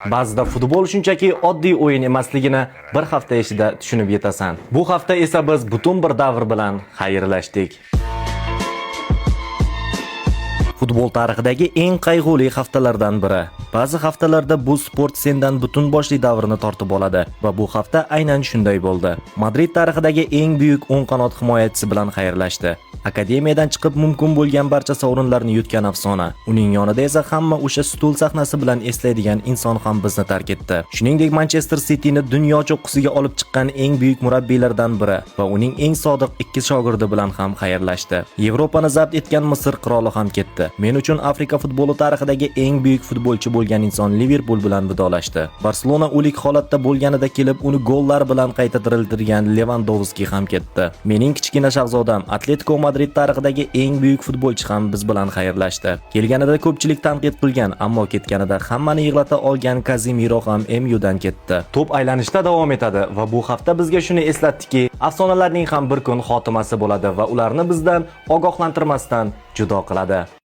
Ba'zida futbol shunchaki oddiy o'yin emasligini bir hafta ichida tushunib yetasan. Bu hafta esa biz butun bir davr bilan xayrlashdik. Futbol tarixidagi eng qayg'uli haftalardan biri. Ba'zi haftalarda bu sport sendan butun boshli davrini tortib oladi va bu hafta aynan shunday bo'ldi. Madrid tarixidagi eng buyuk o'ng qanot himoyachisi bilan xayrlashdi. Akademiyadan chiqib mumkin bo'lgan barcha sovrinlarni yutgan afsona. Uning yonida esa hamma o'sha stul sahnasi bilan eslaydigan inson ham bizni tark etdi. Shuningdek, Manchester Cityni dunyo cho'qqisiga olib chiqqan eng buyuk murabbiylardan biri va uning eng sodiq ikki shogirdi bilan ham xayrlashdi. Yevropani zabt etgan Misr qiroli ham ketdi. Men uchun Afrika futboli tarixidagi eng buyuk futbolchi bo'lgan inson Liverpool bilan vidolashdi. Barselona o'lik holatda bo'lganida kelib uni gollar bilan qayta tiriltirgan Lewandowski ham ketdi. Mening kichkina shahzodam Atletico Madrid tarixidagi eng buyuk futbolchi ham biz bilan xayrlashdi. Kelganida ko'pchilik tanqid qilgan, ammo ketganida hammani yig'lata olgan Casemiro ham MUdan ketdi. To'p aylanishda davom etadi va bu hafta bizga shuni eslatdiki, afsonalarning ham bir kun xotimasi bo'ladi va ularni bizdan ogohlantirmasdan judo qiladi.